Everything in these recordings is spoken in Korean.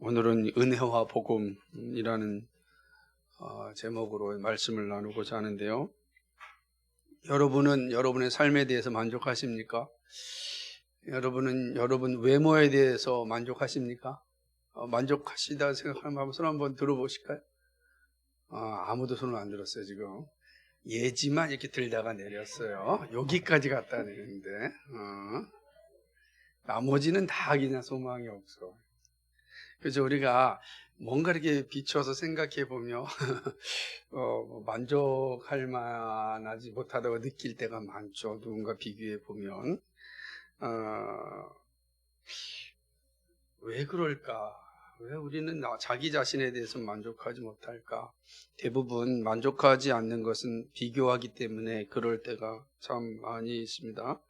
오늘은 은혜와 복음이라는 제목으로 말씀을 나누고자 하는데요. 여러분은 여러분의 삶에 대해서 만족하십니까? 여러분은 여러분 외모에 대해서 만족하십니까? 만족하시다 생각하면 손 한번 들어보실까요? 아무도 손을 안 들었어요. 지금 예지만 이렇게 들다가 내렸어요. 여기까지 갔다 내렸는데 나머지는 다 그냥 소망이 없어. 그래서 우리가 뭔가 이렇게 비춰서 생각해 보면 만족할 만하지 못하다고 느낄 때가 많죠. 누군가 비교해 보면 왜 그럴까? 왜 우리는 자기 자신에 대해서 만족하지 못할까? 대부분 만족하지 않는 것은 비교하기 때문에 그럴 때가 참 많이 있습니다.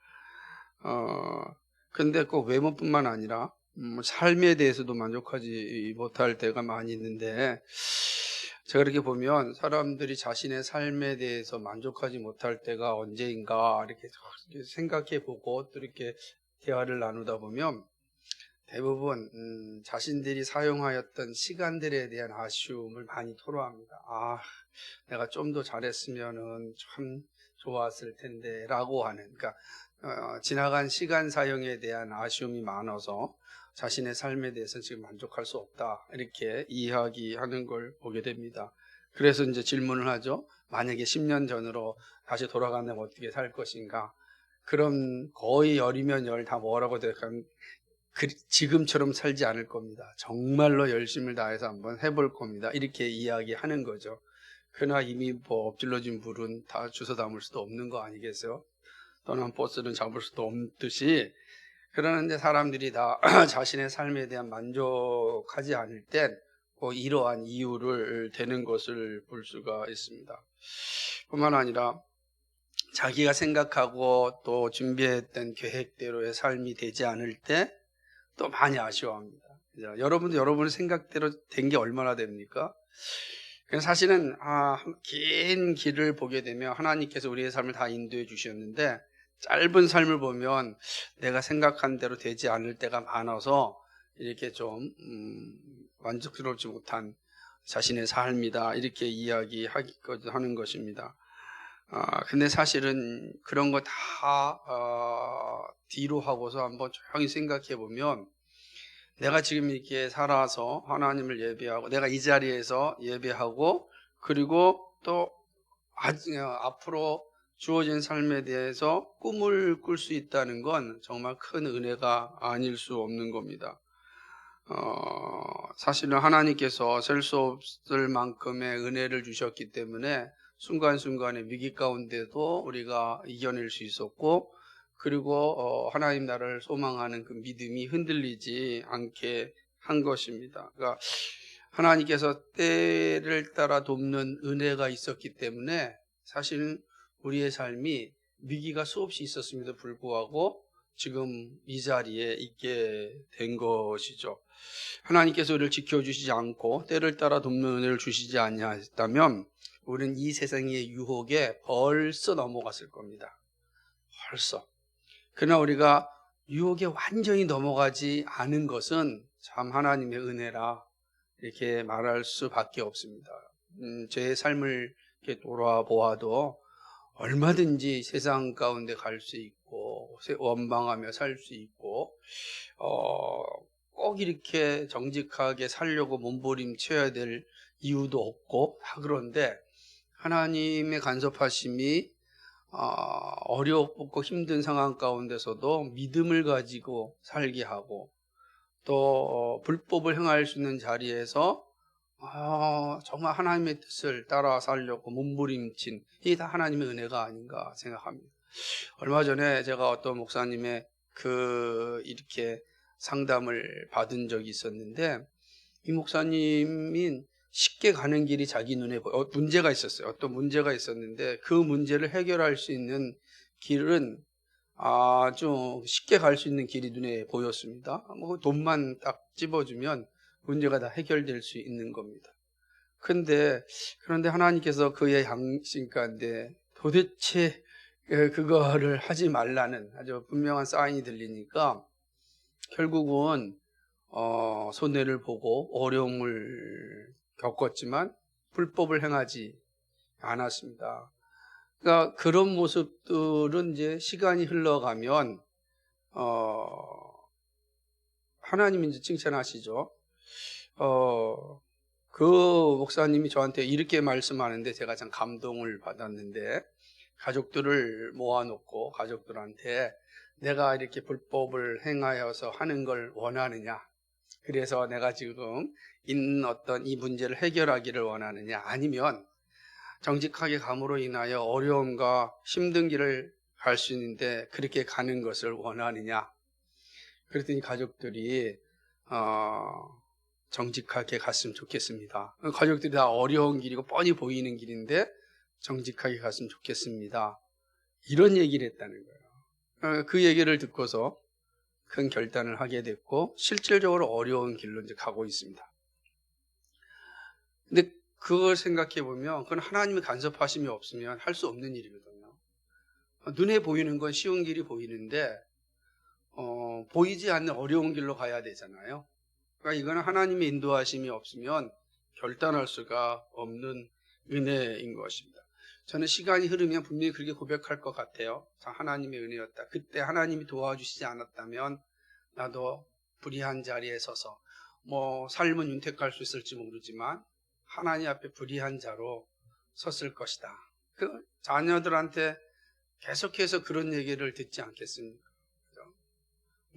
근데 꼭 외모뿐만 아니라 삶에 대해서도 만족하지 못할 때가 많이 있는데, 제가 이렇게 보면 사람들이 자신의 삶에 대해서 만족하지 못할 때가 언제인가 이렇게 생각해 보고 또 이렇게 대화를 나누다 보면 대부분 자신들이 사용하였던 시간들에 대한 아쉬움을 많이 토로합니다. 내가 좀 더 잘했으면은 참 좋았을 텐데 라고 하는, 그러니까 지나간 시간 사용에 대한 아쉬움이 많아서 자신의 삶에 대해서 지금 만족할 수 없다, 이렇게 이야기하는 걸 보게 됩니다. 그래서 이제 질문을 하죠. 만약에 10년 전으로 다시 돌아간다면 어떻게 살 것인가? 그럼 거의 열이면 열 다 뭐라고 대답하면 지금처럼 살지 않을 겁니다. 정말로 열심을 다해서 한번 해볼 겁니다. 이렇게 이야기하는 거죠. 그러나 이미 엎질러진 불은 다 주워 담을 수도 없는 거 아니겠어요? 떠난 버스는 잡을 수도 없듯이, 그러는데 사람들이 다 자신의 삶에 대한 만족하지 않을 땐 이러한 이유를 대는 것을 볼 수가 있습니다. 뿐만 아니라 자기가 생각하고 또 준비했던 계획대로의 삶이 되지 않을 때 또 많이 아쉬워합니다. 여러분도 여러분의 생각대로 된 게 얼마나 됩니까? 사실은 긴 길을 보게 되면 하나님께서 우리의 삶을 다 인도해 주셨는데, 짧은 삶을 보면 내가 생각한 대로 되지 않을 때가 많아서 이렇게 좀 만족스럽지 못한 자신의 삶이다, 이렇게 이야기하는 것입니다. 근데 사실은 그런 거 다 뒤로 하고서 한번 조용히 생각해 보면, 내가 지금 이렇게 살아서 하나님을 예배하고 내가 이 자리에서 예배하고 그리고 또 앞으로 주어진 삶에 대해서 꿈을 꿀 수 있다는 건 정말 큰 은혜가 아닐 수 없는 겁니다. 사실은 하나님께서 셀 수 없을 만큼의 은혜를 주셨기 때문에 순간순간의 위기 가운데도 우리가 이겨낼 수 있었고, 그리고 하나님 나라를 소망하는 그 믿음이 흔들리지 않게 한 것입니다. 그러니까 하나님께서 때를 따라 돕는 은혜가 있었기 때문에 사실 우리의 삶이 위기가 수없이 있었음에도 불구하고 지금 이 자리에 있게 된 것이죠. 하나님께서 우리를 지켜주시지 않고 때를 따라 돕는 은혜를 주시지 아니하셨다면 우리는 이 세상의 유혹에 벌써 넘어갔을 겁니다. 벌써. 그러나 우리가 유혹에 완전히 넘어가지 않은 것은 참 하나님의 은혜라, 이렇게 말할 수밖에 없습니다. 제 삶을 이렇게 돌아보아도 얼마든지 세상 가운데 갈 수 있고 원망하며 살 수 있고 꼭 이렇게 정직하게 살려고 몸부림쳐야 될 이유도 없고 다 그런데 하나님의 간섭하심이 어렵고 힘든 상황 가운데서도 믿음을 가지고 살게 하고, 또 불법을 행할 수 있는 자리에서 정말 하나님의 뜻을 따라 살려고 몸부림친, 이게 다 하나님의 은혜가 아닌가 생각합니다. 얼마 전에 제가 어떤 목사님의 이렇게 상담을 받은 적이 있었는데, 이 목사님이 쉽게 가는 길이 자기 눈에 문제가 있었어요. 어떤 문제가 있었는데 그 문제를 해결할 수 있는 길은 아주 쉽게 갈 수 있는 길이 눈에 보였습니다. 돈만 딱 집어주면 문제가 다 해결될 수 있는 겁니다. 그런데 하나님께서 그의 양심 가운데 도대체 그거를 하지 말라는 아주 분명한 사인이 들리니까 결국은 손해를 보고 어려움을 겪었지만 불법을 행하지 않았습니다. 그러니까 그런 모습들은 이제 시간이 흘러가면 하나님이 이제 칭찬하시죠. 그 목사님이 저한테 이렇게 말씀하는데 제가 참 감동을 받았는데, 가족들을 모아놓고 가족들한테 내가 이렇게 불법을 행하여서 하는 걸 원하느냐, 그래서 내가 지금 있는 어떤 이 문제를 해결하기를 원하느냐, 아니면 정직하게 감으로 인하여 어려움과 힘든 길을 갈 수 있는데 그렇게 가는 것을 원하느냐. 그랬더니 가족들이 정직하게 갔으면 좋겠습니다. 가족들이 다 어려운 길이고 뻔히 보이는 길인데 정직하게 갔으면 좋겠습니다. 이런 얘기를 했다는 거예요. 그 얘기를 듣고서 큰 결단을 하게 됐고 실질적으로 어려운 길로 이제 가고 있습니다. 근데 그걸 생각해 보면 그건 하나님의 간섭하심이 없으면 할 수 없는 일이거든요. 눈에 보이는 건 쉬운 길이 보이는데 보이지 않는 어려운 길로 가야 되잖아요. 그러니까 이거는 하나님의 인도하심이 없으면 결단할 수가 없는 은혜인 것입니다. 저는 시간이 흐르면 분명히 그렇게 고백할 것 같아요. 하나님의 은혜였다. 그때 하나님이 도와주시지 않았다면 나도 불의한 자리에 서서 삶은 윤택할 수 있을지 모르지만 하나님 앞에 불의한 자로 섰을 것이다. 그 자녀들한테 계속해서 그런 얘기를 듣지 않겠습니까?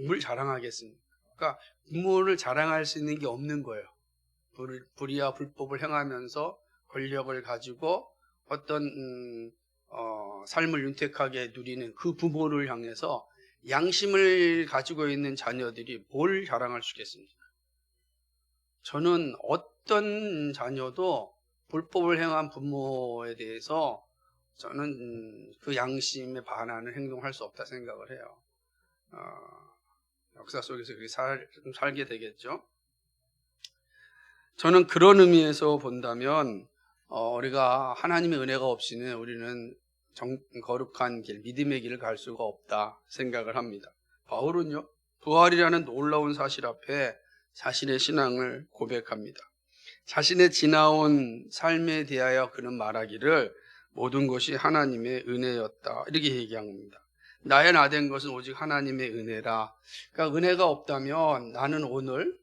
뭘 자랑하겠습니까? 그러니까 부모를 자랑할 수 있는 게 없는 거예요. 불의와 불법을 행하면서 권력을 가지고 어떤 삶을 윤택하게 누리는 그 부모를 향해서 양심을 가지고 있는 자녀들이 뭘 자랑할 수 있겠습니까? 저는 어떤 자녀도 불법을 행한 부모에 대해서 저는 그 양심에 반하는 행동을 할 수 없다 생각을 해요. 역사 속에서 그렇게 살게 되겠죠. 저는 그런 의미에서 본다면 우리가 하나님의 은혜가 없이는 우리는 거룩한 길, 믿음의 길을 갈 수가 없다 생각을 합니다. 바울은요, 부활이라는 놀라운 사실 앞에 자신의 신앙을 고백합니다. 자신의 지나온 삶에 대하여 그는 말하기를 모든 것이 하나님의 은혜였다, 이렇게 얘기합니다. 나의 나 된 것은 오직 하나님의 은혜라. 그러니까 은혜가 없다면 나는 오늘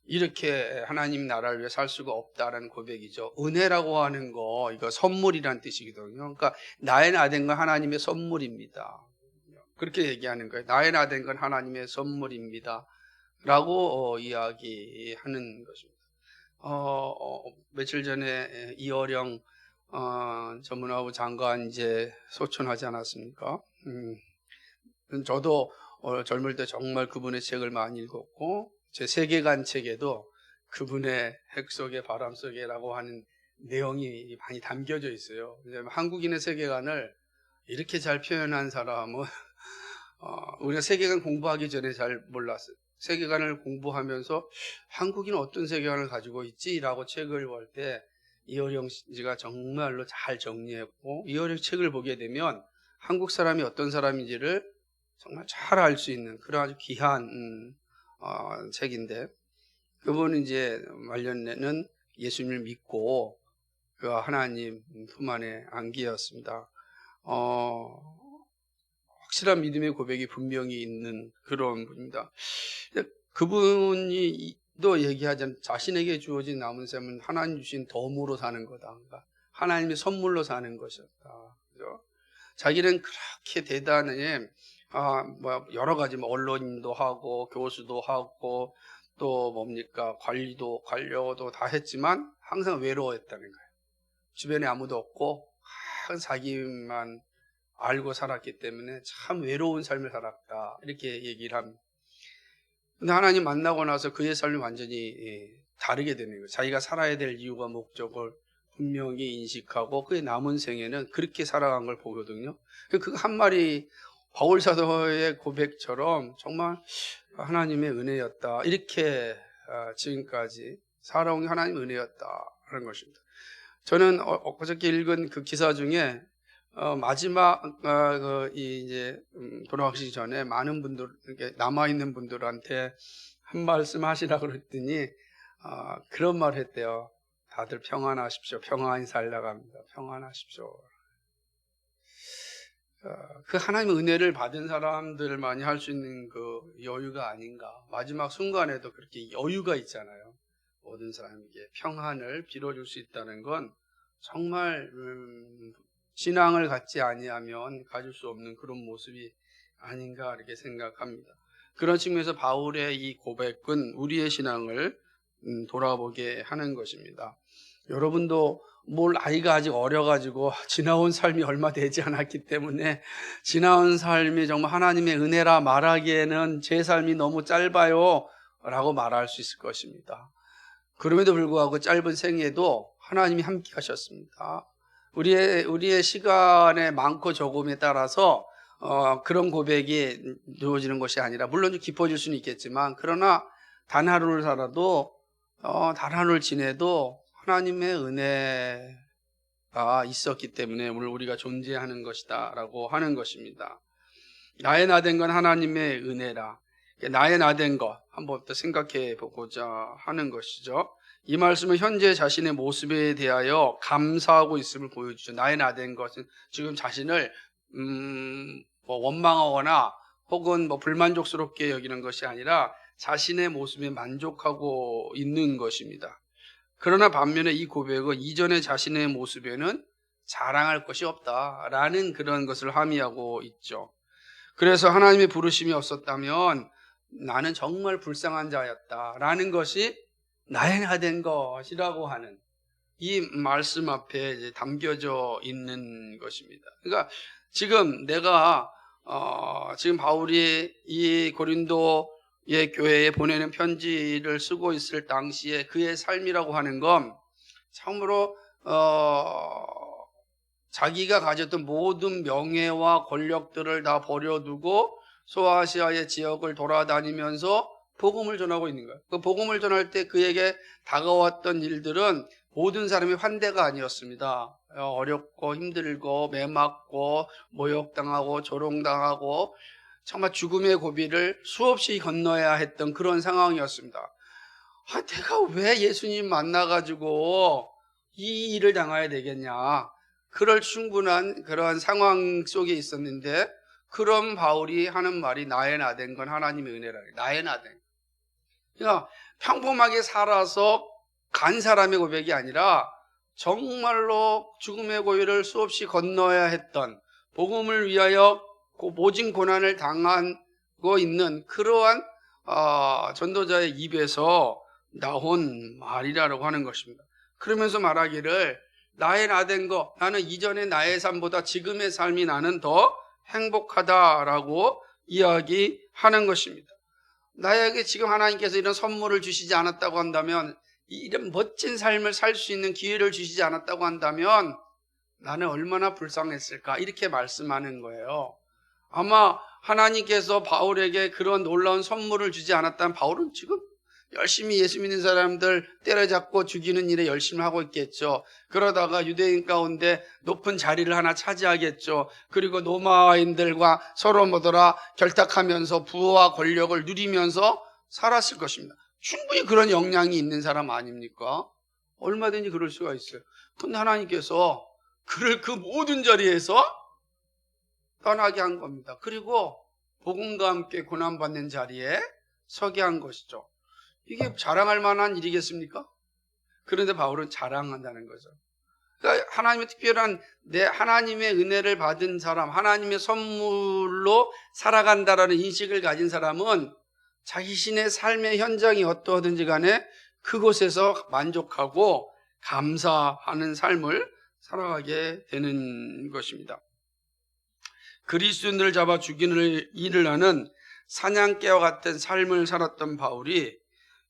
이렇게 하나님 나라를 위해 살 수가 없다라는 고백이죠. 은혜라고 하는 거, 이거 선물이란 뜻이거든요. 그러니까 나의 나 된 건 하나님의 선물입니다. 그렇게 얘기하는 거예요. 나의 나 된 건 하나님의 선물입니다. 라고 이야기하는 것입니다. 며칠 전에 이어령 전문화부 장관 이제 소천하지 않았습니까? 저도 젊을 때 정말 그분의 책을 많이 읽었고 제 세계관 책에도 그분의 핵 속에 바람 속에라고 하는 내용이 많이 담겨져 있어요. 한국인의 세계관을 이렇게 잘 표현한 사람은 우리가 세계관 공부하기 전에 잘 몰랐어요. 세계관을 공부하면서 한국인은 어떤 세계관을 가지고 있지라고 책을 볼 때 이어령 씨가 정말로 잘 정리했고, 이어령 책을 보게 되면 한국 사람이 어떤 사람인지를 정말 잘 알 수 있는 그런 아주 귀한 책인데, 그분은 이제 말년에는 예수님을 믿고 그 하나님 품 안에 안기었습니다. 확실한 믿음의 고백이 분명히 있는 그런 분입니다. 그분이 또 얘기하자면 자신에게 주어진 남은 삶은 하나님 주신 덤으로 사는 거다. 그러니까 하나님의 선물로 사는 것이었다. 그죠? 자기는 그렇게 대단해 여러 가지 언론인도 하고 교수도 하고 또 뭡니까 관료도 다 했지만 항상 외로워했다는 거예요. 주변에 아무도 없고 항상 자기만 알고 살았기 때문에 참 외로운 삶을 살았다, 이렇게 얘기를 합니다. 근데 하나님 만나고 나서 그의 삶이 완전히 다르게 되는 거예요. 자기가 살아야 될 이유와 목적을 분명히 인식하고 그의 남은 생애는 그렇게 살아간 걸 보거든요. 그 한 말이 바울 사도의 고백처럼 정말 하나님의 은혜였다, 이렇게 지금까지 살아온 게 하나님의 은혜였다는 것입니다. 저는 어저께 읽은 그 기사 중에 마지막 이제 돌아가시기 전에 많은 분들, 남아 있는 분들한테 한 말씀 하시라고 그랬더니 그런 말 했대요. 다들 평안하십시오. 평안히 살다가 합니다. 평안하십시오. 그 하나님의 은혜를 받은 사람들만이 할 수 있는 그 여유가 아닌가. 마지막 순간에도 그렇게 여유가 있잖아요. 모든 사람에게 평안을 빌어줄 수 있다는 건 정말 신앙을 갖지 아니하면 가질 수 없는 그런 모습이 아닌가 이렇게 생각합니다. 그런 측면에서 바울의 이 고백은 우리의 신앙을 돌아보게 하는 것입니다. 여러분도 아이가 아직 어려가지고 지나온 삶이 얼마 되지 않았기 때문에 지나온 삶이 정말 하나님의 은혜라 말하기에는 제 삶이 너무 짧아요 라고 말할 수 있을 것입니다. 그럼에도 불구하고 짧은 생애도 하나님이 함께 하셨습니다. 우리의 시간의 많고 적음에 따라서 그런 고백이 이루어지는 것이 아니라 물론 좀 깊어질 수는 있겠지만 그러나 단 하루를 살아도 단 하루를 지내도 하나님의 은혜가 있었기 때문에 오늘 우리가 존재하는 것이다 라고 하는 것입니다. 나의 나된 건 하나님의 은혜라. 나의 나된 것 한번 더 생각해 보고자 하는 것이죠. 이 말씀은 현재 자신의 모습에 대하여 감사하고 있음을 보여주죠. 나의 나된 것은 지금 자신을 원망하거나 혹은 불만족스럽게 여기는 것이 아니라 자신의 모습에 만족하고 있는 것입니다. 그러나 반면에 이 고백은 이전의 자신의 모습에는 자랑할 것이 없다라는 그런 것을 함의하고 있죠. 그래서 하나님의 부르심이 없었다면 나는 정말 불쌍한 자였다라는 것이 나의 나된 것이라고 하는 이 말씀 앞에 이제 담겨져 있는 것입니다. 그러니까 지금 내가 지금 바울이 이 고린도의 교회에 보내는 편지를 쓰고 있을 당시에 그의 삶이라고 하는 건 참으로 자기가 가졌던 모든 명예와 권력들을 다 버려두고 소아시아의 지역을 돌아다니면서 복음을 전하고 있는 거예요. 그 복음을 전할 때 그에게 다가왔던 일들은 모든 사람의 환대가 아니었습니다. 어렵고 힘들고 매맞고 모욕당하고 조롱당하고 정말 죽음의 고비를 수없이 건너야 했던 그런 상황이었습니다. 내가 왜 예수님 만나가지고 이 일을 당해야 되겠냐. 그럴 충분한 그러한 상황 속에 있었는데 그런 바울이 하는 말이 나의 나된 건 하나님의 은혜라. 나의 나된. 그러니까 평범하게 살아서 간 사람의 고백이 아니라 정말로 죽음의 고비를 수없이 건너야 했던 복음을 위하여 모진 고난을 당하고 있는 그러한 전도자의 입에서 나온 말이라고 하는 것입니다. 그러면서 말하기를 나의 나된 것, 나는 이전의 나의 삶보다 지금의 삶이 나는 더 행복하다라고 이야기하는 것입니다. 나에게 지금 하나님께서 이런 선물을 주시지 않았다고 한다면, 이런 멋진 삶을 살 수 있는 기회를 주시지 않았다고 한다면 나는 얼마나 불쌍했을까 이렇게 말씀하는 거예요. 아마 하나님께서 바울에게 그런 놀라운 선물을 주지 않았다면 바울은 지금 열심히 예수 믿는 사람들 때려잡고 죽이는 일에 열심히 하고 있겠죠. 그러다가 유대인 가운데 높은 자리를 하나 차지하겠죠. 그리고 로마인들과 서로 결탁하면서 부와 권력을 누리면서 살았을 것입니다. 충분히 그런 역량이 있는 사람 아닙니까? 얼마든지 그럴 수가 있어요. 근데 하나님께서 그를 그 모든 자리에서 떠나게 한 겁니다. 그리고 복음과 함께 고난받는 자리에 서게 한 것이죠. 이게 자랑할 만한 일이겠습니까? 그런데 바울은 자랑한다는 거죠. 그러니까 하나님의 특별한 하나님의 은혜를 받은 사람, 하나님의 선물로 살아간다라는 인식을 가진 사람은 자신의 삶의 현장이 어떠하든지 간에 그곳에서 만족하고 감사하는 삶을 살아가게 되는 것입니다. 그리스도인들을 잡아 죽이는 일을 하는 사냥개와 같은 삶을 살았던 바울이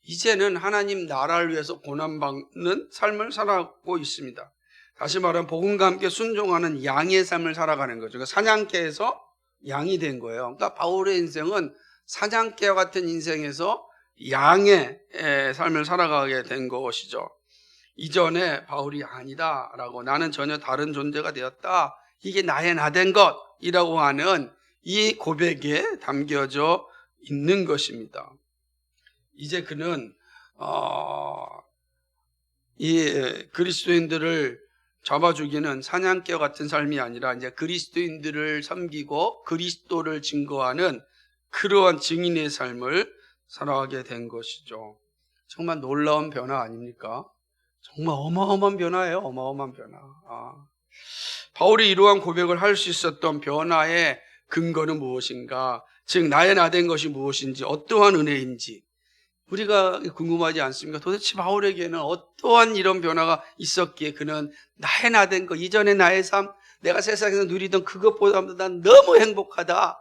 이제는 하나님 나라를 위해서 고난받는 삶을 살아가고 있습니다. 다시 말하면 복음과 함께 순종하는 양의 삶을 살아가는 거죠. 그러니까 사냥개에서 양이 된 거예요. 그러니까 바울의 인생은 사냥개와 같은 인생에서 양의 삶을 살아가게 된 것이죠. 이전에 바울이 아니다라고, 나는 전혀 다른 존재가 되었다, 이게 나의 나된 것이라고 하는 이 고백에 담겨져 있는 것입니다. 이제 그는 이 그리스도인들을 잡아 죽이는 사냥개 같은 삶이 아니라 이제 그리스도인들을 섬기고 그리스도를 증거하는 그러한 증인의 삶을 살아가게 된 것이죠. 정말 놀라운 변화 아닙니까? 정말 어마어마한 변화예요. 어마어마한 변화. 바울이 이러한 고백을 할 수 있었던 변화의 근거는 무엇인가? 즉 나의 나된 것이 무엇인지, 어떠한 은혜인지 우리가 궁금하지 않습니까? 도대체 바울에게는 어떠한 이런 변화가 있었기에 그는 나의 나된 것, 이전의 나의 삶, 내가 세상에서 누리던 그것보다도 난 너무 행복하다,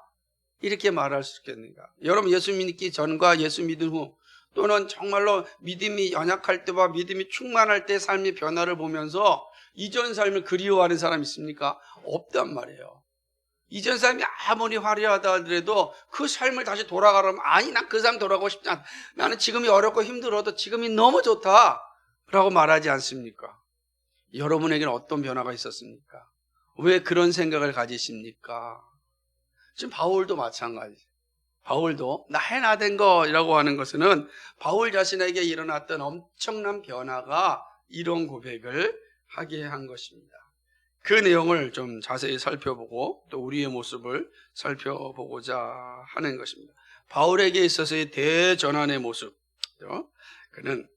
이렇게 말할 수 있겠는가? 여러분, 예수 믿기 전과 예수 믿은 후, 또는 정말로 믿음이 연약할 때와 믿음이 충만할 때 삶의 변화를 보면서 이전 삶을 그리워하는 사람 있습니까? 없단 말이에요. 이전 삶이 아무리 화려하다 하더라도 그 삶을 다시 돌아가려면, 아니 난 그 삶 돌아가고 싶지 않다, 나는 지금이 어렵고 힘들어도 지금이 너무 좋다 라고 말하지 않습니까? 여러분에게는 어떤 변화가 있었습니까? 왜 그런 생각을 가지십니까? 지금 바울도 마찬가지. 바울도 나의 나된 거라고 하는 것은 바울 자신에게 일어났던 엄청난 변화가 이런 고백을 하게 한 것입니다. 그 내용을 좀 자세히 살펴보고 또 우리의 모습을 살펴보고자 하는 것입니다. 바울에게 있어서의 대전환의 모습, 그는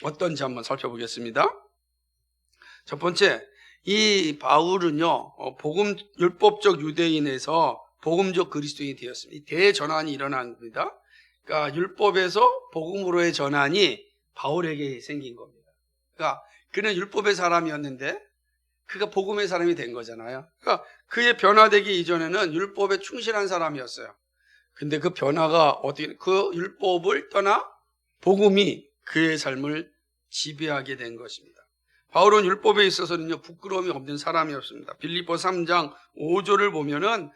어떤지 한번 살펴보겠습니다. 첫 번째, 이 바울은요, 복음 율법적 유대인에서 복음적 그리스도인이 되었습니다. 이 대전환이 일어난 겁니다. 그러니까 율법에서 복음으로의 전환이 바울에게 생긴 겁니다. 그러니까 그는 율법의 사람이었는데 그가 복음의 사람이 된 거잖아요. 그러니까 그의 변화되기 이전에는 율법에 충실한 사람이었어요. 근데 그 변화가 어떻게, 그 율법을 떠나 복음이 그의 삶을 지배하게 된 것입니다. 바울은 율법에 있어서는요, 부끄러움이 없는 사람이었습니다. 빌립보 3장 5절을 보면은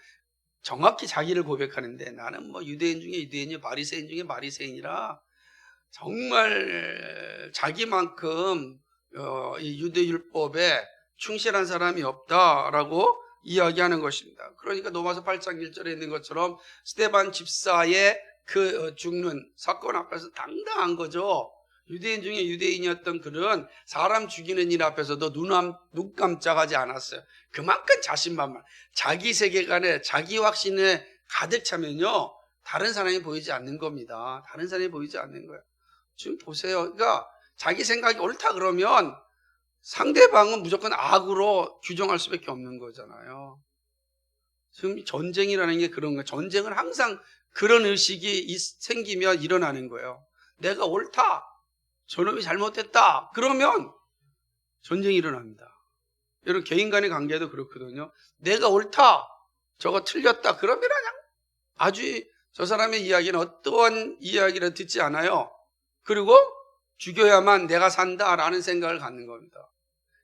정확히 자기를 고백하는데, 나는 뭐 유대인 중에 유대인이요 바리새인 중에 바리새인이라 정말 자기만큼 이 유대 율법에 충실한 사람이 없다라고 이야기하는 것입니다. 그러니까 로마서 8장 1절에 있는 것처럼 스데반 집사의 그 죽는 사건 앞에서 당당한 거죠. 유대인 중에 유대인이었던 그는 사람 죽이는 일 앞에서도 눈 깜짝하지 않았어요. 그만큼 자신만만, 자기 세계관에, 자기 확신에 가득 차면요, 다른 사람이 보이지 않는 겁니다. 다른 사람이 보이지 않는 거예요. 지금 보세요. 그러니까 자기 생각이 옳다 그러면 상대방은 무조건 악으로 규정할 수밖에 없는 거잖아요. 지금 전쟁이라는 게 그런 거예요. 전쟁은 항상 그런 의식이 생기면 일어나는 거예요. 내가 옳다, 저놈이 잘못했다 그러면 전쟁이 일어납니다. 여러분, 개인 간의 관계도 그렇거든요. 내가 옳다, 저거 틀렸다 그러면 그냥 아주 저 사람의 이야기는 어떠한 이야기를 듣지 않아요. 그리고 죽여야만 내가 산다라는 생각을 갖는 겁니다.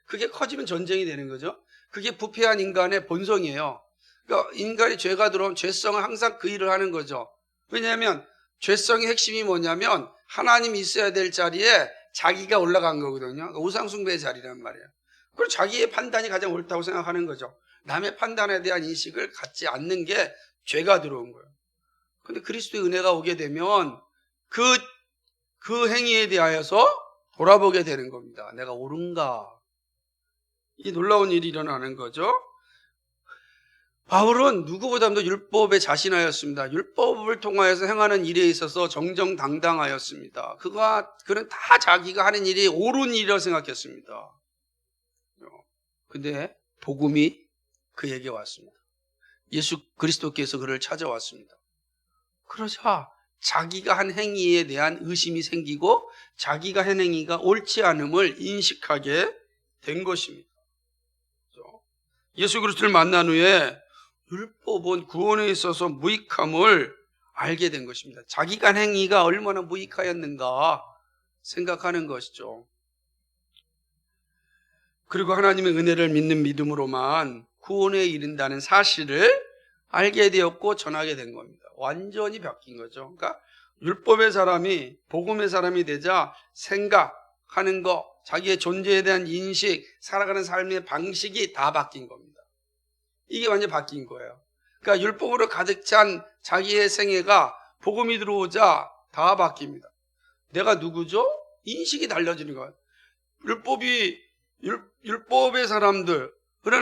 그게 커지면 전쟁이 되는 거죠. 그게 부패한 인간의 본성이에요. 그러니까 인간이 죄가 들어오면 죄성은 항상 그 일을 하는 거죠. 왜냐하면 죄성의 핵심이 뭐냐면 하나님이 있어야 될 자리에 자기가 올라간 거거든요. 그러니까 우상숭배의 자리란 말이에요. 그리고 자기의 판단이 가장 옳다고 생각하는 거죠. 남의 판단에 대한 인식을 갖지 않는 게 죄가 들어온 거예요. 근데 그리스도의 은혜가 오게 되면 그 행위에 대하여서 돌아보게 되는 겁니다. 내가 옳은가? 이 놀라운 일이 일어나는 거죠. 바울은 누구보다도 율법에 자신하였습니다. 율법을 통하여서 행하는 일에 있어서 정정당당하였습니다. 그는 다 자기가 하는 일이 옳은 일이라고 생각했습니다. 근데 복음이 그에게 왔습니다. 예수 그리스도께서 그를 찾아왔습니다. 그러자 자기가 한 행위에 대한 의심이 생기고 자기가 한 행위가 옳지 않음을 인식하게 된 것입니다. 예수 그리스도를 만난 후에 율법은 구원에 있어서 무익함을 알게 된 것입니다. 자기가 한 행위가 얼마나 무익하였는가 생각하는 것이죠. 그리고 하나님의 은혜를 믿는 믿음으로만 구원에 이른다는 사실을 알게 되었고 전하게 된 겁니다. 완전히 바뀐 거죠. 그러니까 율법의 사람이 복음의 사람이 되자 생각하는 것, 자기의 존재에 대한 인식, 살아가는 삶의 방식이 다 바뀐 겁니다. 이게 완전히 바뀐 거예요. 그러니까 율법으로 가득 찬 자기의 생애가 복음이 들어오자 다 바뀝니다. 내가 누구죠? 인식이 달라지는 거예요. 율법의 사람들은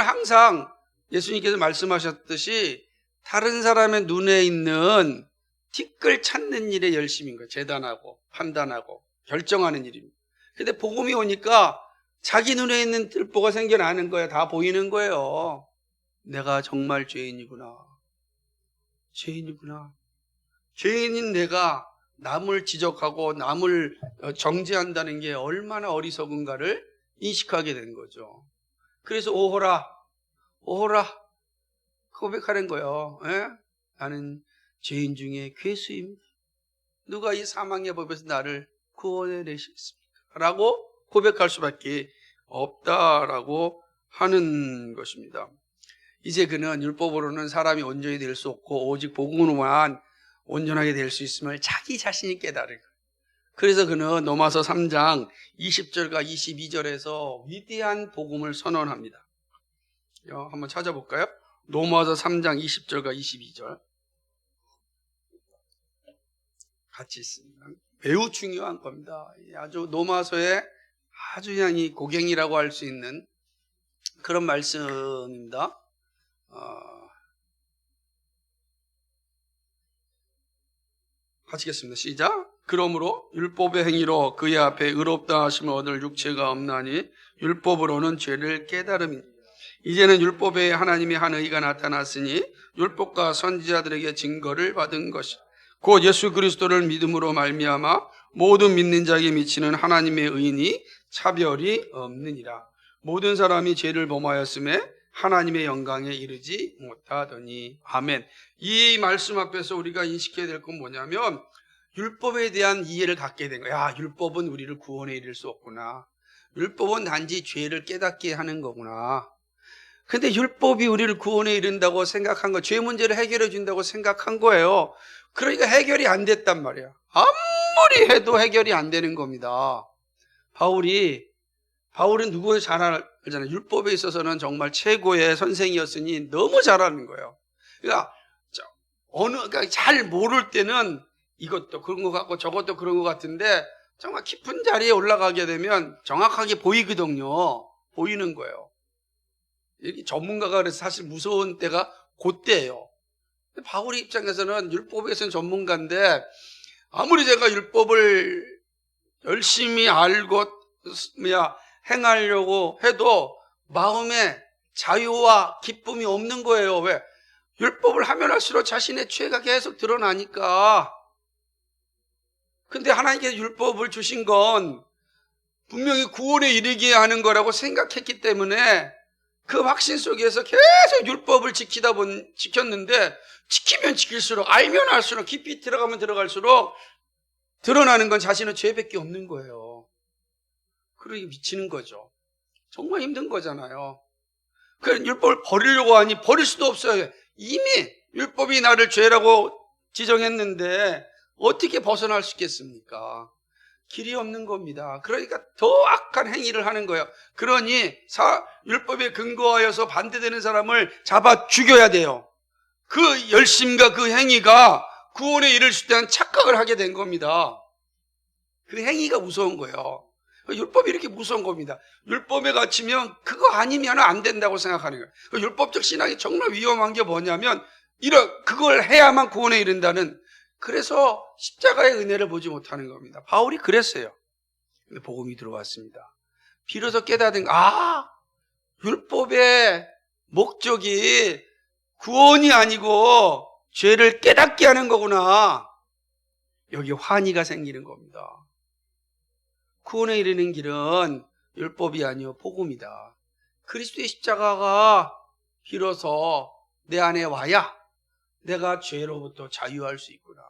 항상 예수님께서 말씀하셨듯이 다른 사람의 눈에 있는 티끌 찾는 일에 열심인 거예요. 재단하고 판단하고 결정하는 일입니다. 근데 복음이 오니까 자기 눈에 있는 뜰보가 생겨나는 거예요. 다 보이는 거예요. 내가 정말 죄인이구나. 죄인인 내가 남을 지적하고 남을 정죄한다는 게 얼마나 어리석은가를 인식하게 된 거죠. 그래서 오호라 고백하는 거예요. 예? 나는 죄인 중에 괴수입니다. 누가 이 사망의 법에서 나를 구원해 내시겠습니까? 라고 고백할 수밖에 없다라고 하는 것입니다. 이제 그는 율법으로는 사람이 온전히 될 수 없고 오직 복음으로만 온전하게 될 수 있음을 자기 자신이 깨달은 거예요. 그래서 그는 로마서 3장 20절과 22절에서 위대한 복음을 선언합니다. 한번 찾아볼까요? 로마서 3장 20절과 22절 같이 있습니다. 매우 중요한 겁니다. 아주 로마서의 아주 그냥 이 고갱이라고 할 수 있는 그런 말씀입니다. 하시겠습니다. 시작. 그러므로 율법의 행위로 그의 앞에 의롭다 하심을 얻을 육체가 없나니 율법으로는 죄를 깨달음이니 이제는 율법에 하나님의 한 의가 나타났으니 율법과 선지자들에게 증거를 받은 것이 곧 예수 그리스도를 믿음으로 말미암아 모든 믿는 자에게 미치는 하나님의 의인이 차별이 없느니라. 모든 사람이 죄를 범하였음에 하나님의 영광에 이르지 못하더니. 아멘. 이 말씀 앞에서 우리가 인식해야 될 건 뭐냐면 율법에 대한 이해를 갖게 된 거야. 율법은 우리를 구원에 이를 수 없구나. 율법은 단지 죄를 깨닫게 하는 거구나. 근데 율법이 우리를 구원에 이른다고 생각한 거, 죄 문제를 해결해 준다고 생각한 거예요. 그러니까 해결이 안 됐단 말이야. 아무리 해도 해결이 안 되는 겁니다. 바울은 누구나 잘 알잖아요. 율법에 있어서는 정말 최고의 선생이었으니 너무 잘하는 거예요. 그러니까 잘 모를 때는 이것도 그런 것 같고 저것도 그런 것 같은데 정말 깊은 자리에 올라가게 되면 정확하게 보이거든요. 보이는 거예요. 이렇게 전문가가 그래서 사실 무서운 때가 그때예요. 바울의 입장에서는 율법에서는 전문가인데 아무리 제가 율법을 열심히 알고 행하려고 해도 마음에 자유와 기쁨이 없는 거예요. 왜? 율법을 하면 할수록 자신의 죄가 계속 드러나니까. 근데 하나님께서 율법을 주신 건 분명히 구원에 이르게 하는 거라고 생각했기 때문에 그 확신 속에서 계속 율법을 지켰는데 지키면 지킬수록 알면 알수록 깊이 들어가면 들어갈수록 드러나는 건 자신의 죄밖에 없는 거예요. 그러기 미치는 거죠. 정말 힘든 거잖아요. 그래서 율법을 버리려고 하니 버릴 수도 없어요. 이미 율법이 나를 죄라고 지정했는데 어떻게 벗어날 수 있겠습니까? 길이 없는 겁니다. 그러니까 더 악한 행위를 하는 거예요. 그러니 율법에 근거하여서 반대되는 사람을 잡아 죽여야 돼요. 그 열심과 그 행위가 구원에 이를 수 있다는 착각을 하게 된 겁니다. 그 행위가 무서운 거예요. 율법이 이렇게 무서운 겁니다. 율법에 갇히면 그거 아니면 안 된다고 생각하는 거예요. 율법적 신앙이 정말 위험한 게 뭐냐면 그걸 해야만 구원에 이른다는, 그래서 십자가의 은혜를 보지 못하는 겁니다. 바울이 그랬어요. 근데 복음이 들어왔습니다. 비로소 깨닫은 율법의 목적이 구원이 아니고 죄를 깨닫게 하는 거구나. 여기 환희가 생기는 겁니다. 구원에 이르는 길은 율법이 아니요 복음이다. 그리스도의 십자가가 비로소 내 안에 와야 내가 죄로부터 자유할 수 있구나.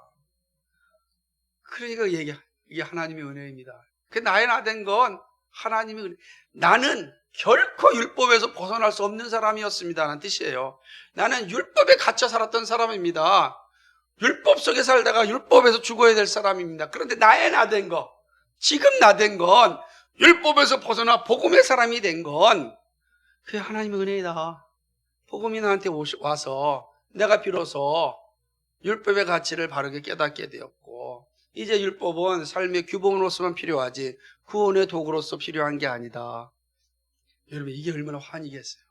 그러니까 이게 하나님의 은혜입니다. 그 나의 나 된 건 하나님의 은혜. 나는 결코 율법에서 벗어날 수 없는 사람이었습니다 라는 뜻이에요. 나는 율법에 갇혀 살았던 사람입니다. 율법 속에 살다가 율법에서 죽어야 될 사람입니다. 그런데 나의 나 된 거, 지금 나 된 건, 율법에서 벗어나 복음의 사람이 된 건 그게 하나님의 은혜이다. 복음이 나한테 와서 내가 비로소 율법의 가치를 바르게 깨닫게 되었고, 이제 율법은 삶의 규범으로서만 필요하지 구원의 도구로서 필요한 게 아니다. 여러분, 이게 얼마나 환희겠어요.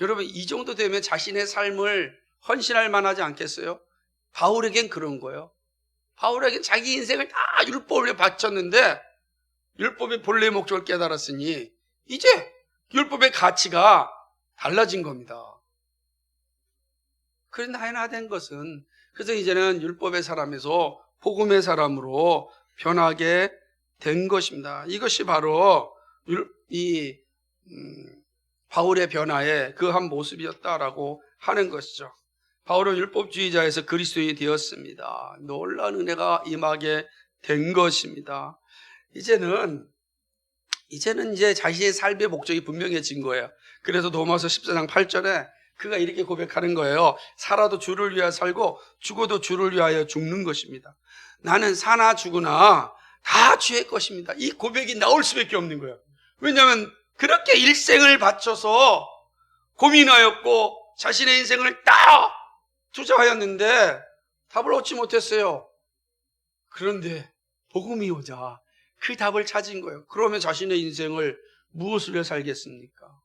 여러분, 이 정도 되면 자신의 삶을 헌신할 만하지 않겠어요? 바울에겐 그런 거예요. 바울에겐 자기 인생을 다 율법을 위해 바쳤는데 율법의 본래의 목적을 깨달았으니 이제 율법의 가치가 달라진 겁니다. 그런 하나된 것은, 그래서 이제는 율법의 사람에서 복음의 사람으로 변하게 된 것입니다. 이것이 바로 이 바울의 변화의 그 한 모습이었다라고 하는 것이죠. 바울은 율법주의자에서 그리스도인이 되었습니다. 놀라운 은혜가 임하게 된 것입니다. 이제는 이제 자신의 삶의 목적이 분명해진 거예요. 그래서 로마서 14장 8절에 그가 이렇게 고백하는 거예요. 살아도 주를 위하여 살고 죽어도 주를 위하여 죽는 것입니다. 나는 사나 죽으나 다 주의 것입니다. 이 고백이 나올 수밖에 없는 거예요. 왜냐하면 그렇게 일생을 바쳐서 고민하였고 자신의 인생을 다 투자하였는데 답을 얻지 못했어요. 그런데 복음이 오자 그 답을 찾은 거예요. 그러면 자신의 인생을 무엇을 위해 살겠습니까?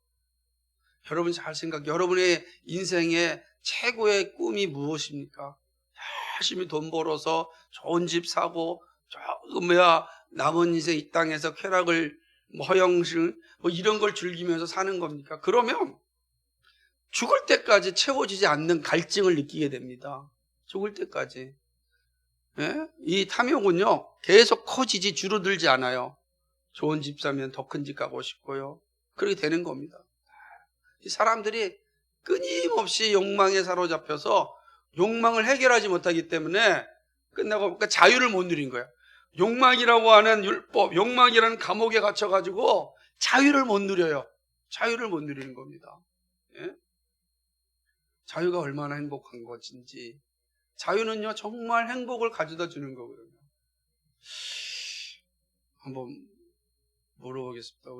여러분 잘 여러분의 인생의 최고의 꿈이 무엇입니까? 열심히 돈 벌어서 좋은 집 사고 남은 인생 이 땅에서 쾌락을 허영심 이런 걸 즐기면서 사는 겁니까? 그러면 죽을 때까지 채워지지 않는 갈증을 느끼게 됩니다. 죽을 때까지. 예? 이 탐욕은요 계속 커지지 줄어들지 않아요. 좋은 집 사면 더 큰 집 가고 싶고요. 그렇게 되는 겁니다. 이 사람들이 끊임없이 욕망에 사로잡혀서 욕망을 해결하지 못하기 때문에 끝나고 그러니까 자유를 못 누린 거예요. 욕망이라고 하는 율법, 욕망이라는 감옥에 갇혀가지고 자유를 못 누려요. 자유를 못 누리는 겁니다. 예? 자유가 얼마나 행복한 것인지. 자유는요 정말 행복을 가져다 주는 거거든요. 한번 물어보겠습니다.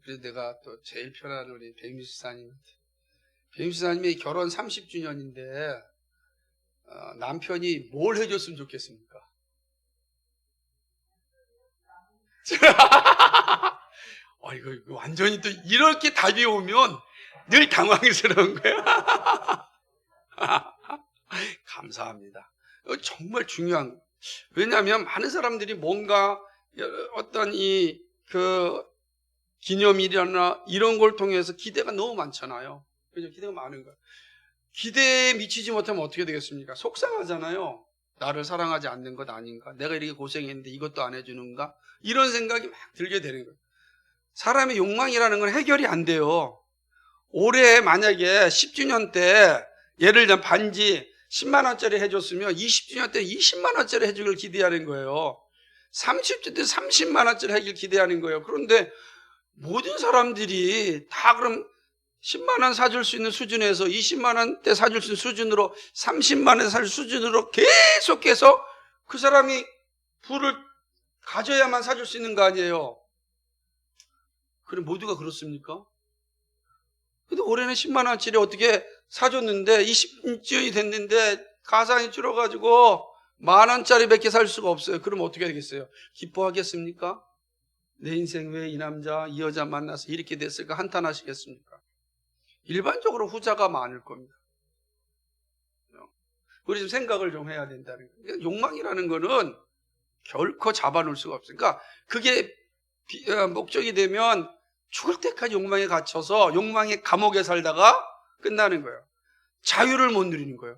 그래서 내가 또 제일 편한 우리 백미수 사님한테. 백미수 사님이 결혼 30주년인데 남편이 뭘 해줬으면 좋겠습니까? 이거 완전히 또 이렇게 답이 오면 늘 당황스러운 거야. 감사합니다. 정말 중요한 거예요. 왜냐하면 많은 사람들이 뭔가 어떤 기념일이나 이런 걸 통해서 기대가 너무 많잖아요. 그죠? 기대가 많은 거예요. 기대에 미치지 못하면 어떻게 되겠습니까? 속상하잖아요. 나를 사랑하지 않는 것 아닌가? 내가 이렇게 고생했는데 이것도 안 해주는가? 이런 생각이 막 들게 되는 거예요. 사람의 욕망이라는 건 해결이 안 돼요. 올해 만약에 10주년 때 예를 들면 반지 10만 원짜리 해줬으면 20주년 때 20만 원짜리 해주길 기대하는 거예요. 30주년 때 30만 원짜리 해주길 기대하는 거예요. 그런데 모든 사람들이 다 그럼 10만 원 사줄 수 있는 수준에서 20만 원대 사줄 수 있는 수준으로 30만 원 사줄 수준으로 계속해서 그 사람이 부를 가져야만 사줄 수 있는 거 아니에요. 그럼 모두가 그렇습니까? 근데 올해는 10만 원짜리 어떻게 사줬는데 20주년이 됐는데 가산이 줄어가지고 만 원짜리 몇 개 살 수가 없어요. 그럼 어떻게 되겠어요? 기뻐하겠습니까? 내 인생 왜 이 남자 이 여자 만나서 이렇게 됐을까 한탄하시겠습니까? 일반적으로 후자가 많을 겁니다. 우리 좀 생각을 좀 해야 된다는 거예요. 욕망이라는 거는 결코 잡아놓을 수가 없으니까 그게 목적이 되면 죽을 때까지 욕망에 갇혀서 욕망의 감옥에 살다가 끝나는 거예요. 자유를 못 누리는 거예요.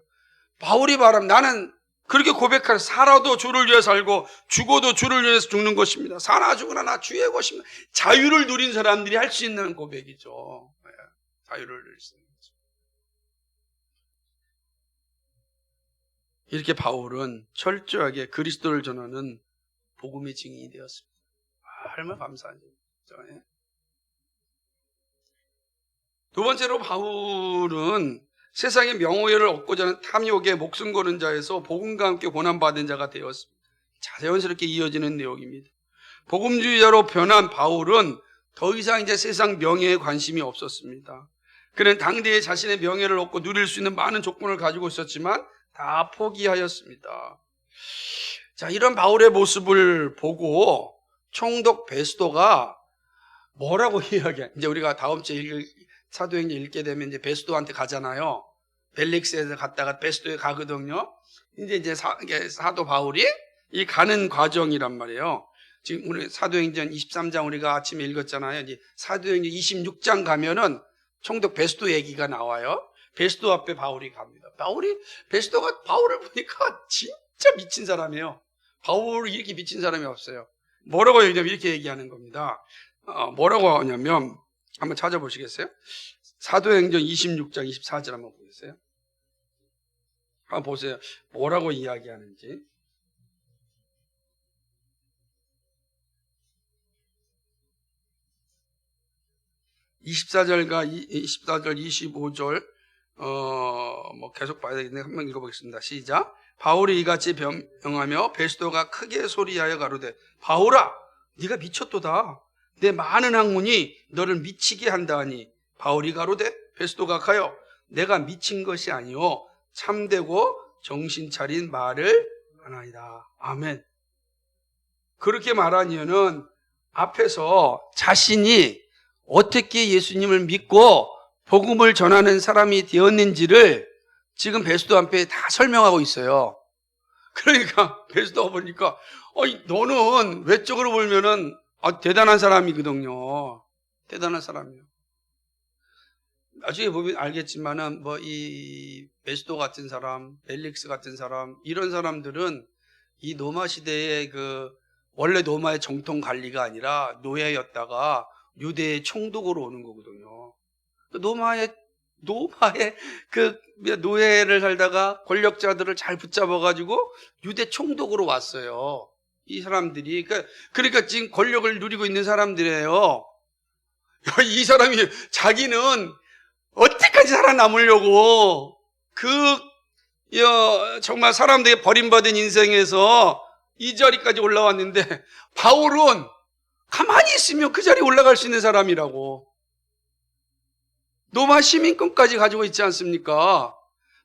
바울이 말하면 나는 그렇게 고백하는 살아도 주를 위해 살고 죽어도 주를 위해서 죽는 것입니다. 사나 죽으나 나 주의 것입니다. 자유를 누린 사람들이 할 수 있는 고백이죠. 자유를 누릴 수 있는 거죠. 이렇게 바울은 철저하게 그리스도를 전하는 복음의 증인이 되었습니다. 얼마나 감사하죠. 두 번째로 바울은 세상의 명예를 얻고자 하는 탐욕에 목숨 거는 자에서 복음과 함께 고난받은 자가 되었습니다. 자연스럽게 이어지는 내용입니다. 복음주의자로 변한 바울은 더 이상 이제 세상 명예에 관심이 없었습니다. 그는 당대에 자신의 명예를 얻고 누릴 수 있는 많은 조건을 가지고 있었지만 다 포기하였습니다. 자, 이런 바울의 모습을 보고 총독 베스도가 뭐라고 이야기해? 이제 우리가 다음 주에 사도행전 읽게 되면 이제 베스도한테 가잖아요. 벨릭스에서 갔다가 베스도에 가거든요. 이제 사도 바울이 이 가는 과정이란 말이에요. 지금 우리 사도행전 23장 우리가 아침에 읽었잖아요. 이제 사도행전 26장 가면은 총독 베스도 얘기가 나와요. 베스도 앞에 바울이 갑니다. 베스도가 바울을 보니까 진짜 미친 사람이에요. 바울이 이렇게 미친 사람이 없어요. 뭐라고 얘기하냐면 이렇게 얘기하는 겁니다. 뭐라고 하냐면 한번 찾아보시겠어요? 사도행전 26장 24절 한번 보세요. 한번 보세요. 뭐라고 이야기하는지. 24절, 25절, 계속 봐야 되겠네. 한번 읽어보겠습니다. 시작. 바울이 이같이 변명하며 베스도가 크게 소리하여 가로되, 바울아, 네가 미쳤도다. 내 많은 학문이 너를 미치게 한다 하니. 바울이 가로되, 베스도가 가여, 내가 미친 것이 아니오 참되고 정신 차린 말을 하나이다. 아멘. 그렇게 말한 이유는 앞에서 자신이 어떻게 예수님을 믿고 복음을 전하는 사람이 되었는지를 지금 베스도 앞에 다 설명하고 있어요. 그러니까 베스도가 보니까 너는 외적으로 보면은 대단한 사람이거든요. 대단한 사람이에요. 나중에 보면 알겠지만은 이 베스도 같은 사람, 벨릭스 같은 사람, 이런 사람들은 이 로마 시대의 원래 로마의 정통 관리가 아니라 노예였다가 유대의 총독으로 오는 거거든요. 노마의 노예를 살다가 권력자들을 잘 붙잡아가지고 유대 총독으로 왔어요. 이 사람들이. 그러니까 지금 권력을 누리고 있는 사람들이에요. 이 사람이 자기는 어떻게까지 살아남으려고 정말 사람들에게 버림받은 인생에서 이 자리까지 올라왔는데, 바울은 가만히 있으면 그 자리에 올라갈 수 있는 사람이라고. 로마 시민권까지 가지고 있지 않습니까?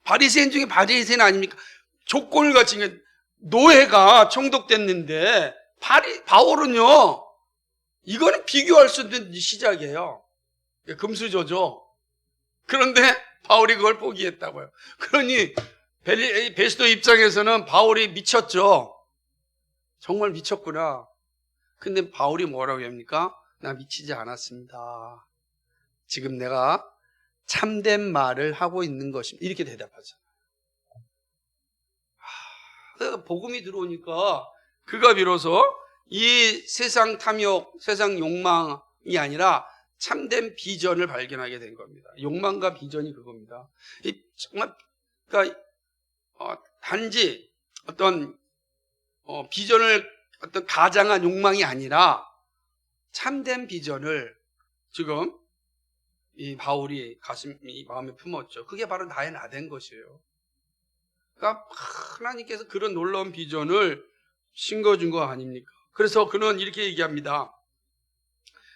바리새인 중에 바리새인 아닙니까? 조건을 갖춘 노예가 총독됐는데, 바울은요, 이거는 비교할 수 없는 시작이에요. 금수저죠. 그런데 바울이 그걸 포기했다고요. 그러니 베스도 입장에서는 바울이 미쳤죠. 정말 미쳤구나. 근데 바울이 뭐라고 합니까? 나 미치지 않았습니다. 지금 내가 참된 말을 하고 있는 것입니다. 이렇게 대답하잖아요. 복음이 들어오니까 그가 비로소 이 세상 탐욕, 세상 욕망이 아니라 참된 비전을 발견하게 된 겁니다. 욕망과 비전이 그겁니다. 정말 단지 어떤 비전을 어떤 가장한 욕망이 아니라 참된 비전을 지금 이 바울이 마음에 품었죠. 그게 바로 나의 나된 것이에요. 그러니까 하나님께서 그런 놀라운 비전을 심겨준 거 아닙니까? 그래서 그는 이렇게 얘기합니다.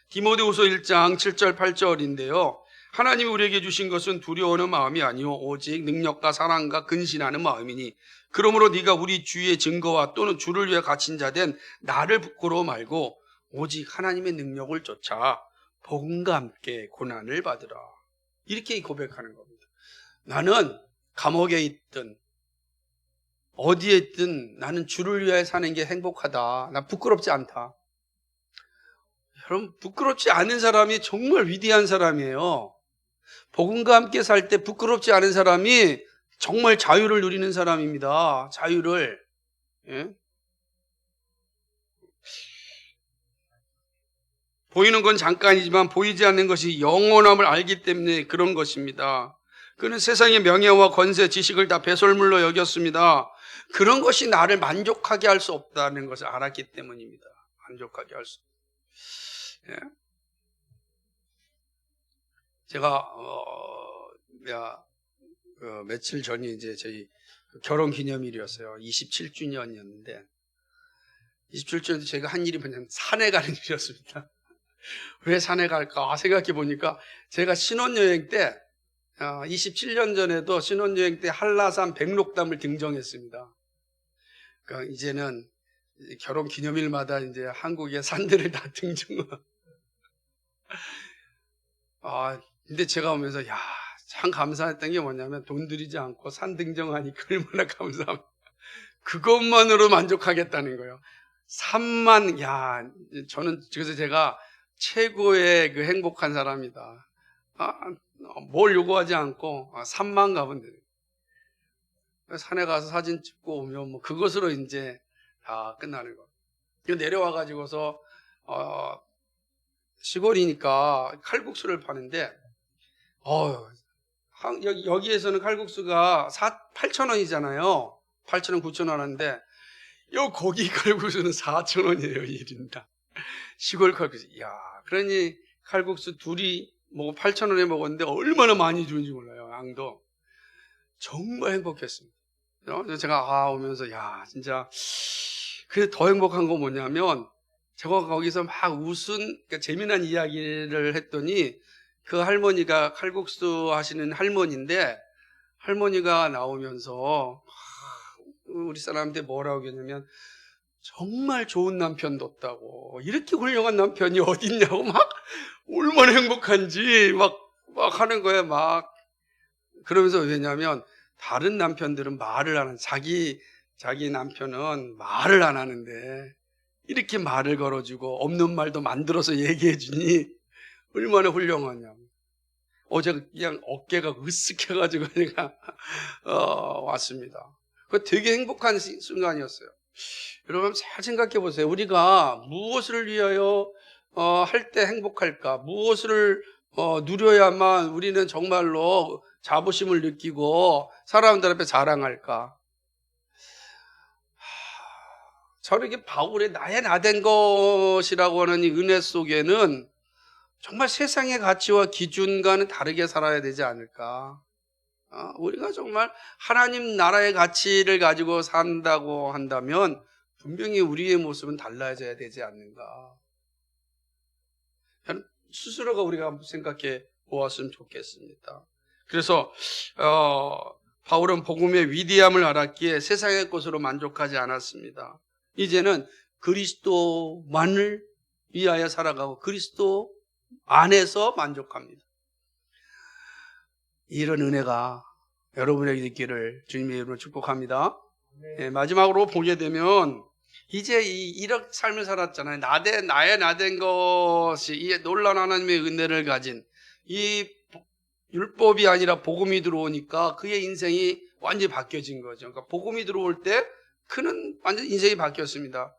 디모데후서 1장 7절 8절인데요. 하나님이 우리에게 주신 것은 두려워하는 마음이 아니요 오직 능력과 사랑과 근신하는 마음이니, 그러므로 네가 우리 주의 증거와 또는 주를 위해 갇힌 자 된 나를 부끄러워 말고 오직 하나님의 능력을 쫓아 복음과 함께 고난을 받으라. 이렇게 고백하는 겁니다. 나는 감옥에 있든 어디에 있든 나는 주를 위해 사는 게 행복하다. 나 부끄럽지 않다. 여러분, 부끄럽지 않은 사람이 정말 위대한 사람이에요. 복음과 함께 살 때 부끄럽지 않은 사람이 정말 자유를 누리는 사람입니다. 자유를. 예? 보이는 건 잠깐이지만 보이지 않는 것이 영원함을 알기 때문에 그런 것입니다. 그는 세상의 명예와 권세, 지식을 다 배설물로 여겼습니다. 그런 것이 나를 만족하게 할 수 없다는 것을 알았기 때문입니다. 만족하게 할 수 없다. 예? 제가 며칠 전이 이제 저희 결혼 기념일이었어요. 27주년이었는데 27주년 제가 한 일이 뭐냐면 산에 가는 일이었습니다. 왜 산에 갈까 생각해 보니까 제가 신혼여행 때 27년 전에도 신혼여행 때 한라산 백록담을 등정했습니다. 그러니까 이제는 결혼 기념일마다 이제 한국의 산들을 다 등정을. 근데 제가 오면서 참 감사했던 게 뭐냐면 돈 들이지 않고 산 등정하니까 얼마나 감사합니다. 그것만으로 만족하겠다는 거예요. 산만, 저는 그래서 제가 최고의 그 행복한 사람이다. 뭘 요구하지 않고 산만 가면 돼요. 산에 가서 사진 찍고 오면 뭐 그것으로 이제 다 끝나는 거. 내려와 가지고서 시골이니까 칼국수를 파는데 여기에서는 칼국수가 8,000원이잖아요. 8,000원, 9,000원 하는데 거기 칼국수는 4,000원이에요, 1인당. 시골 칼국수. 그러니 칼국수 둘이 8,000원에 먹었는데 얼마나 많이 주는지 몰라요, 양도. 정말 행복했습니다. 그래서 제가 오면서 진짜 그래서 더 행복한 건 뭐냐면 제가 거기서 막 그러니까 재미난 이야기를 했더니 그 할머니가 칼국수 하시는 할머니인데 할머니가 나오면서 우리 사람한테 뭐라고 했냐면 정말 좋은 남편 뒀다고, 이렇게 훌륭한 남편이 어딨냐고 막 얼마나 행복한지 막 하는 거예요. 막 그러면서 왜냐면 다른 남편들은 말을 안 하는, 자기 남편은 말을 안 하는데 이렇게 말을 걸어주고 없는 말도 만들어서 얘기해 주니 얼마나 훌륭하냐고. 제가 그냥 어깨가 으쓱해가지고 제가 왔습니다. 그거 되게 행복한 순간이었어요. 여러분 잘 생각해 보세요. 우리가 무엇을 위하여 할 때 행복할까? 무엇을 누려야만 우리는 정말로 자부심을 느끼고 사람들 앞에 자랑할까? 저렇게 바울의 나의 나된 것이라고 하는 이 은혜 속에는 정말 세상의 가치와 기준과는 다르게 살아야 되지 않을까? 우리가 정말 하나님 나라의 가치를 가지고 산다고 한다면 분명히 우리의 모습은 달라져야 되지 않는가? 스스로가 우리가 한번 생각해 보았으면 좋겠습니다. 그래서 바울은 복음의 위대함을 알았기에 세상의 것으로 만족하지 않았습니다. 이제는 그리스도만을 위하여 살아가고 그리스도 안에서 만족합니다. 이런 은혜가 여러분에게 있기를 주님의 이름으로 축복합니다. 네, 마지막으로 보게 되면 이제 이렇게 삶을 살았잖아요. 나의 나된 것이 이 놀라운 하나님의 은혜를 가진 이 율법이 아니라 복음이 들어오니까 그의 인생이 완전히 바뀌어진 거죠. 그러니까 복음이 들어올 때 그는 완전 인생이 바뀌었습니다.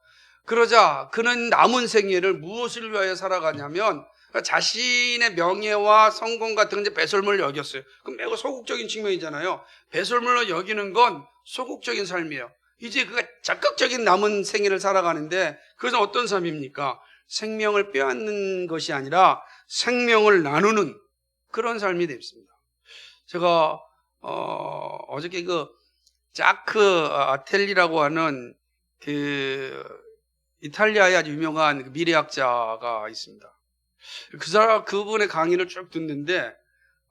그러자 그는 남은 생애를 무엇을 위하여 살아가냐면 자신의 명예와 성공 같은 건 이제 배설물을 여겼어요. 그럼 매우 소극적인 측면이잖아요. 배설물로 여기는 건 소극적인 삶이에요. 이제 그가 적극적인 남은 생애를 살아가는데 그것은 어떤 삶입니까? 생명을 빼앗는 것이 아니라 생명을 나누는 그런 삶이 됩니다. 제가 어저께 그 자크 아텔리라고 하는 그 이탈리아의 아주 유명한 미래학자가 있습니다. 그분의 강의를 쭉 듣는데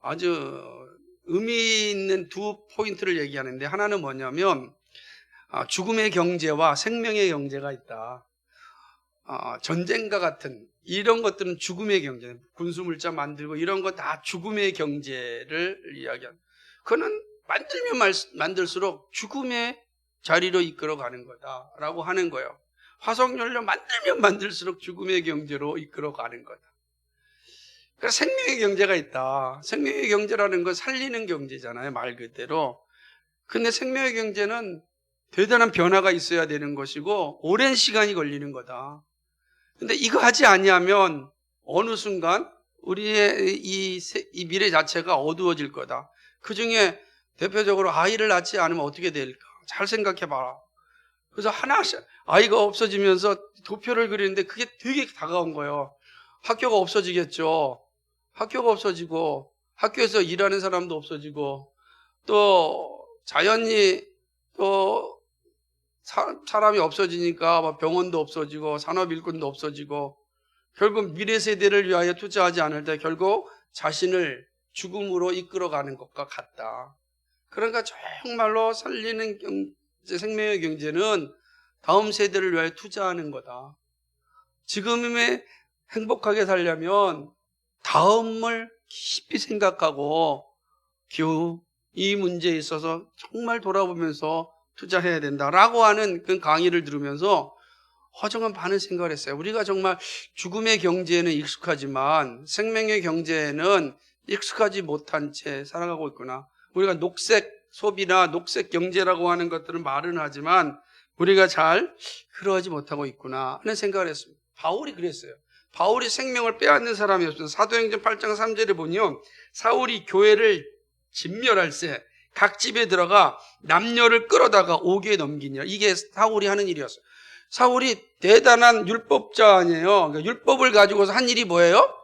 아주 의미 있는 두 포인트를 얘기하는데 하나는 뭐냐면 죽음의 경제와 생명의 경제가 있다. 전쟁과 같은 이런 것들은 죽음의 경제, 군수물자 만들고 이런 거 다 죽음의 경제를 이야기한. 그는 만들면 만들수록 죽음의 자리로 이끌어가는 거다라고 하는 거예요. 화석연료 만들면 만들수록 죽음의 경제로 이끌어가는 거다. 그래서 생명의 경제가 있다. 생명의 경제라는 건 살리는 경제잖아요, 말 그대로. 근데 생명의 경제는 대단한 변화가 있어야 되는 것이고 오랜 시간이 걸리는 거다. 근데 이거 하지 아니하면 어느 순간 우리의 이 미래 자체가 어두워질 거다. 그 중에 대표적으로 아이를 낳지 않으면 어떻게 될까? 잘 생각해 봐라. 그래서 하나씩 아이가 없어지면서 도표를 그리는데 그게 되게 다가온 거예요. 학교가 없어지겠죠. 학교가 없어지고 학교에서 일하는 사람도 없어지고 또 자연이 또 사람이 없어지니까 병원도 없어지고 산업 일꾼도 없어지고 결국 미래 세대를 위하여 투자하지 않을 때 결국 자신을 죽음으로 이끌어가는 것과 같다. 그러니까 정말로 살리는 생명의 경제는 다음 세대를 위하여 투자하는 거다. 지금의 행복하게 살려면 다음을 깊이 생각하고 이 문제에 있어서 정말 돌아보면서 투자해야 된다라고 하는 그 강의를 들으면서 허정은 많은 생각을 했어요. 우리가 정말 죽음의 경제에는 익숙하지만 생명의 경제에는 익숙하지 못한 채 살아가고 있구나. 우리가 녹색 소비나 녹색 경제라고 하는 것들은 말은 하지만 우리가 잘 그러하지 못하고 있구나 하는 생각을 했습니다. 바울이 그랬어요. 바울이 생명을 빼앗는 사람이었어요. 사도행전 8장 3절에 보면 사울이 교회를 진멸할 때 각 집에 들어가 남녀를 끌어다가 옥에 넘기냐. 이게 사울이 하는 일이었어요. 사울이 대단한 율법자 아니에요. 그러니까 율법을 가지고서 한 일이 뭐예요?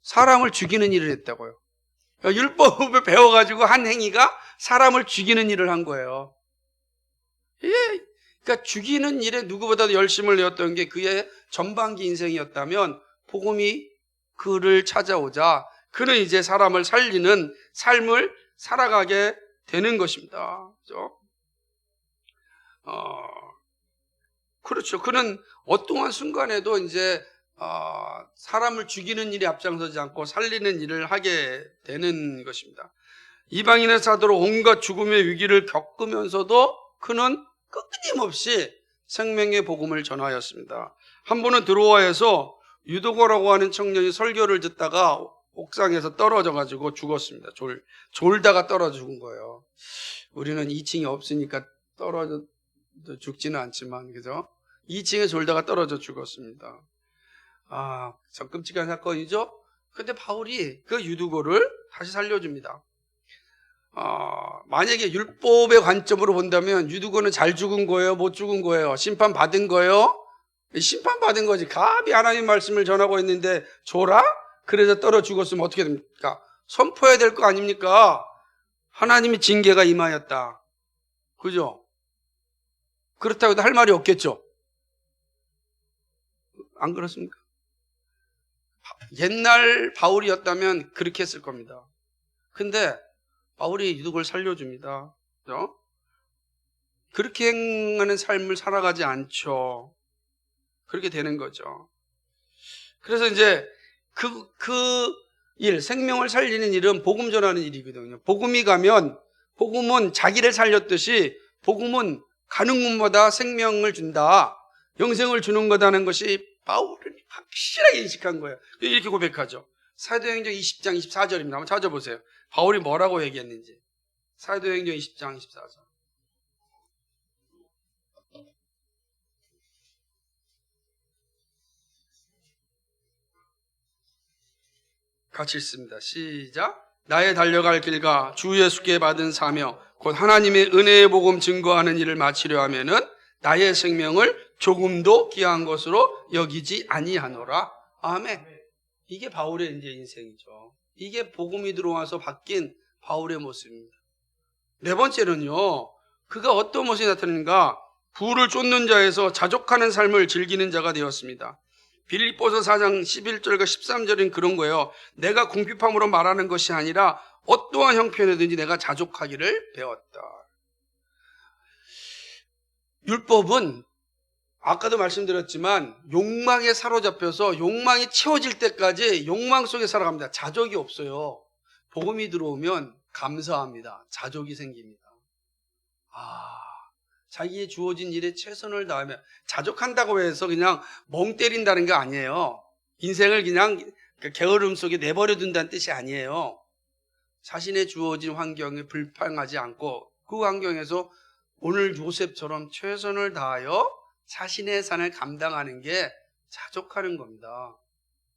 사람을 죽이는 일을 했다고요. 그러니까 율법을 배워가지고 한 행위가 사람을 죽이는 일을 한 거예요. 예. 그러니까 죽이는 일에 누구보다도 열심을 내었던 게 그의 전반기 인생이었다면 복음이 그를 찾아오자 그는 이제 사람을 살리는 삶을 살아가게 되는 것입니다. 그렇죠? 그렇죠. 그는 어떠한 순간에도 이제 사람을 죽이는 일에 앞장서지 않고 살리는 일을 하게 되는 것입니다. 이방인의 사도로 온갖 죽음의 위기를 겪으면서도 그는 끊임없이 생명의 복음을 전하였습니다. 한 번은 드로아에서 유도거라고 하는 청년이 설교를 듣다가 옥상에서 떨어져 가지고 죽었습니다. 졸다가 떨어져 죽은 거예요. 우리는 2층이 없으니까 떨어져 죽지는 않지만, 그죠? 2층에 졸다가 떨어져 죽었습니다. 참 끔찍한 사건이죠? 근데 바울이 그 유두고를 다시 살려줍니다. 만약에 율법의 관점으로 본다면 유두고는 잘 죽은 거예요? 못 죽은 거예요? 심판받은 거예요? 심판받은 거지. 감히 하나님 말씀을 전하고 있는데 줘라? 그래서 떨어 죽었으면 어떻게 됩니까? 선포해야 될 거 아닙니까? 하나님의 징계가 임하였다. 그죠? 그렇다고 해도 할 말이 없겠죠? 안 그렇습니까? 옛날 바울이었다면 그렇게 했을 겁니다. 근데 바울이 유독을 살려줍니다. 그죠? 그렇게 행하는 삶을 살아가지 않죠. 그렇게 되는 거죠. 그래서 이제 그 일, 생명을 살리는 일은 복음 전하는 일이거든요. 복음이 가면, 복음은 자기를 살렸듯이 복음은 가는 곳마다 생명을 준다. 영생을 주는 거다는 것이 바울은 확실하게 인식한 거예요. 이렇게 고백하죠. 사도행전 20장 24절입니다. 한번 찾아보세요. 바울이 뭐라고 얘기했는지. 사도행전 20장 24절. 같이 읽습니다. 시작. 나의 달려갈 길과 주 예수께 받은 사명 곧 하나님의 은혜의 복음 증거하는 일을 마치려 하면은 나의 생명을 조금도 귀한 것으로 여기지 아니하노라. 아멘. 이게 바울의 이제 인생이죠. 이게 복음이 들어와서 바뀐 바울의 모습입니다. 네 번째는요, 그가 어떤 모습이 나타나는가? 부를 쫓는 자에서 자족하는 삶을 즐기는 자가 되었습니다. 빌립보서 4장 11절과 13절은 그런 거예요. 내가 궁핍함으로 말하는 것이 아니라 어떠한 형편이든지 내가 자족하기를 배웠다. 율법은 아까도 말씀드렸지만 욕망에 사로잡혀서 욕망이 채워질 때까지 욕망 속에 살아갑니다. 자족이 없어요. 복음이 들어오면 감사합니다. 자족이 생깁니다. 자기의 주어진 일에 최선을 다하면 자족한다고 해서 그냥 멍 때린다는 게 아니에요. 인생을 그냥 게으름 속에 내버려 둔다는 뜻이 아니에요. 자신의 주어진 환경에 불평하지 않고 그 환경에서 오늘 요셉처럼 최선을 다하여 자신의 산을 감당하는 게 자족하는 겁니다.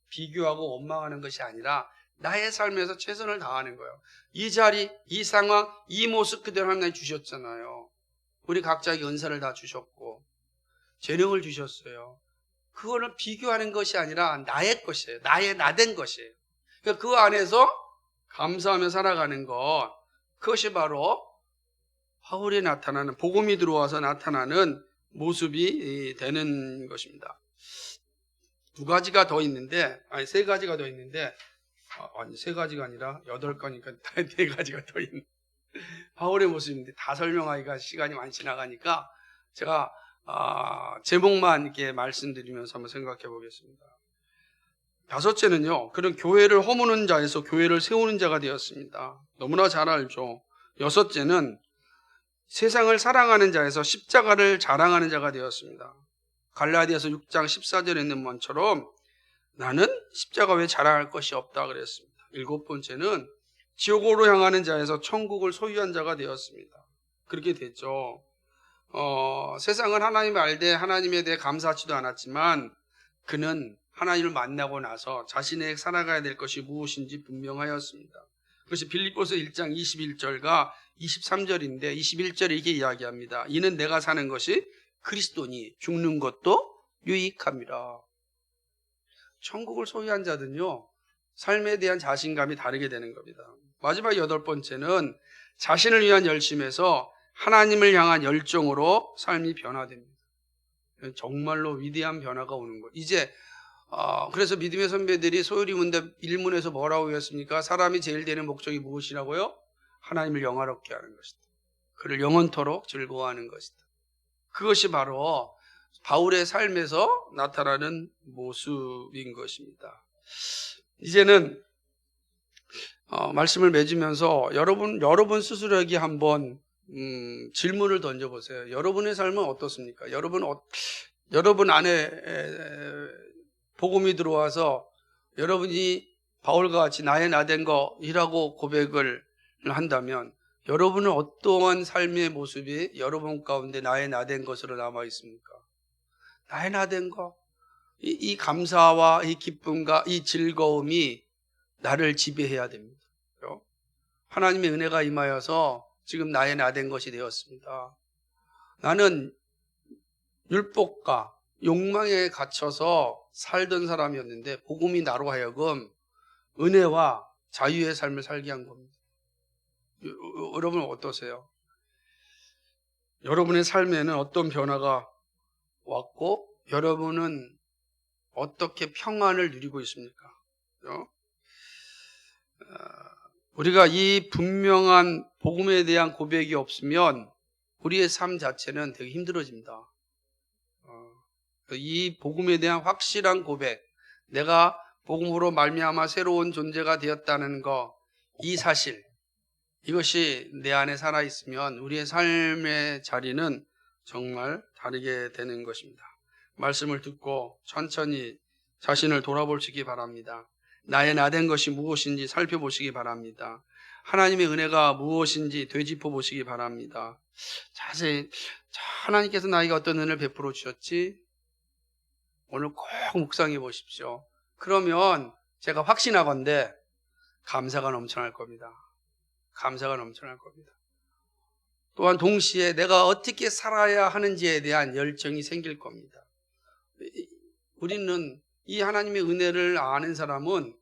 비교하고 원망하는 것이 아니라 나의 삶에서 최선을 다하는 거예요. 이 자리, 이 상황, 이 모습 그대로 하나님 주셨잖아요. 우리 각자에게 은사를 다 주셨고 재능을 주셨어요. 그거는 비교하는 것이 아니라 나의 것이에요. 나된 것이에요. 그러니까 그 안에서 감사하며 살아가는 것, 그것이 바로 바울이 나타나는, 복음이 들어와서 나타나는 모습이 되는 것입니다. 두 가지가 더 있는데, 세 가지가 더 있는데, 세 가지가 아니라 8가니까 4가지가 더 있는 바울의 모습인데 다 설명하기가 시간이 많이 지나가니까 제가 제목만 이렇게 말씀드리면서 한번 생각해 보겠습니다. 다섯째는요, 그런 교회를 허무는 자에서 교회를 세우는 자가 되었습니다. 너무나 잘 알죠. 여섯째는 세상을 사랑하는 자에서 십자가를 자랑하는 자가 되었습니다. 갈라디아서 6장 14절에 있는 말처럼 나는 십자가 외에 자랑할 것이 없다 그랬습니다. 일곱 번째는 지옥으로 향하는 자에서 천국을 소유한 자가 되었습니다. 그렇게 됐죠. 세상은 하나님을 알되 하나님에 대해 감사하지도 않았지만 그는 하나님을 만나고 나서 자신의 살아가야 될 것이 무엇인지 분명하였습니다. 그것이 빌립보서 1장 21절과 23절인데 21절에 이렇게 이야기합니다. 이는 내가 사는 것이 그리스도니 죽는 것도 유익함이라. 천국을 소유한 자들은요, 삶에 대한 자신감이 다르게 되는 겁니다. 마지막 여덟 번째는 자신을 위한 열심에서 하나님을 향한 열정으로 삶이 변화됩니다. 정말로 위대한 변화가 오는 거예요. 이제 그래서 믿음의 선배들이 소요리 문답 1문에서 뭐라고 했습니까? 사람이 제일 되는 목적이 무엇이라고요? 하나님을 영화롭게 하는 것이다. 그를 영원토록 즐거워하는 것이다. 그것이 바로 바울의 삶에서 나타나는 모습인 것입니다. 이제는 말씀을 맺으면서 여러분 스스로에게 한번 질문을 던져보세요. 여러분의 삶은 어떻습니까? 여러분 안에 복음이 들어와서 여러분이 바울과 같이 나의 나된 것이라고 고백을 한다면 여러분은 어떠한 삶의 모습이 여러분 가운데 나의 나된 것으로 남아 있습니까? 나의 나된 것, 이 감사와 이 기쁨과 이 즐거움이 나를 지배해야 됩니다. 하나님의 은혜가 임하여서 지금 나의 나된 것이 되었습니다. 나는 율법과 욕망에 갇혀서 살던 사람이었는데 복음이 나로 하여금 은혜와 자유의 삶을 살게 한 겁니다. 여러분 어떠세요? 여러분의 삶에는 어떤 변화가 왔고 여러분은 어떻게 평안을 누리고 있습니까? 우리가 이 분명한 복음에 대한 고백이 없으면 우리의 삶 자체는 되게 힘들어집니다. 이 복음에 대한 확실한 고백, 내가 복음으로 말미암아 새로운 존재가 되었다는 거, 이 사실, 이것이 내 안에 살아있으면 우리의 삶의 자리는 정말 다르게 되는 것입니다. 말씀을 듣고 천천히 자신을 돌아보시기 바랍니다. 나의 나된 것이 무엇인지 살펴보시기 바랍니다. 하나님의 은혜가 무엇인지 되짚어 보시기 바랍니다. 자세히 하나님께서 나에게 어떤 은혜를 베풀어 주셨지? 오늘 꼭 묵상해 보십시오. 그러면 제가 확신하건대 감사가 넘쳐날 겁니다. 감사가 넘쳐날 겁니다. 또한 동시에 내가 어떻게 살아야 하는지에 대한 열정이 생길 겁니다. 우리는 이 하나님의 은혜를 아는 사람은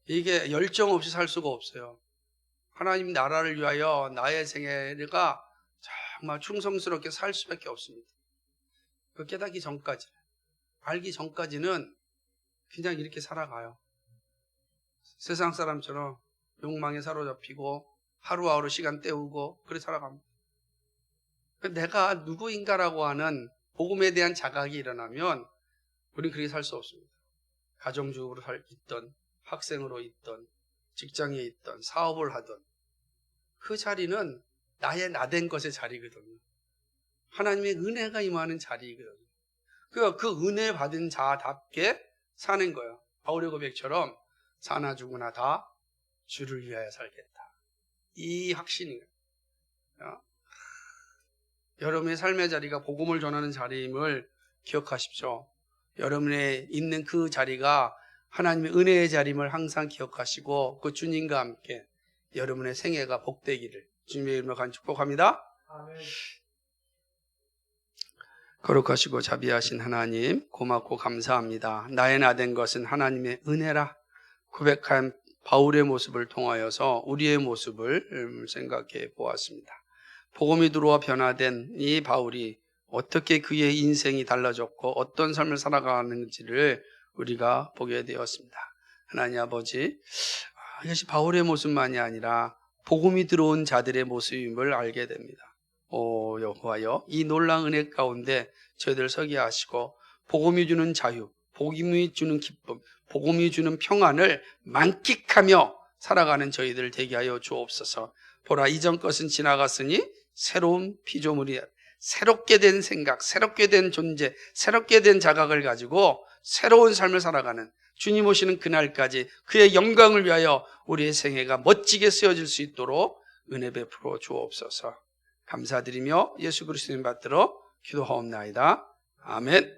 이게 열정 없이 살 수가 없어요. 하나님 나라를 위하여 나의 생애가 정말 충성스럽게 살 수밖에 없습니다. 그 깨닫기 전까지, 알기 전까지는 그냥 이렇게 살아가요. 세상 사람처럼 욕망에 사로잡히고 하루하루 시간 때우고 그렇게 살아갑니다. 내가 누구인가라고 하는 복음에 대한 자각이 일어나면 우리는 그렇게 살 수 없습니다. 가정주부로 있던, 학생으로 있던, 직장에 있던, 사업을 하던 그 자리는 나의 나된 것의 자리거든요. 하나님의 은혜가 임하는 자리거든요. 그러니까 그 은혜 받은 자답게 사는 거예요. 바울의 고백처럼 사나 죽으나 다 주를 위하여 살겠다. 이 확신인 거예요. 여러분의 삶의 자리가 복음을 전하는 자리임을 기억하십시오. 여러분의 있는 그 자리가 하나님의 은혜의 자리임을 항상 기억하시고 그 주님과 함께 여러분의 생애가 복되기를 주님의 이름으로 간 축복합니다. 아멘. 거룩하시고 자비하신 하나님 고맙고 감사합니다. 나의 나된 것은 하나님의 은혜라 고백한 바울의 모습을 통하여서 우리의 모습을 생각해 보았습니다. 복음이 들어와 변화된 이 바울이 어떻게 그의 인생이 달라졌고 어떤 삶을 살아가는지를 우리가 보게 되었습니다. 하나님 아버지, 이것이 바울의 모습만이 아니라 복음이 들어온 자들의 모습임을 알게 됩니다. 오 여호와여, 이 놀라운 은혜 가운데 저희들 서게 하시고 복음이 주는 자유, 복음이 주는 기쁨, 복음이 주는 평안을 만끽하며 살아가는 저희들 되게 하여 주옵소서. 보라, 이전 것은 지나갔으니 새로운 피조물이야. 새롭게 된 생각, 새롭게 된 존재, 새롭게 된 자각을 가지고 새로운 삶을 살아가는 주님 오시는 그날까지 그의 영광을 위하여 우리의 생애가 멋지게 쓰여질 수 있도록 은혜 베풀어 주옵소서. 감사드리며 예수 그리스도님 받들어 기도하옵나이다. 아멘.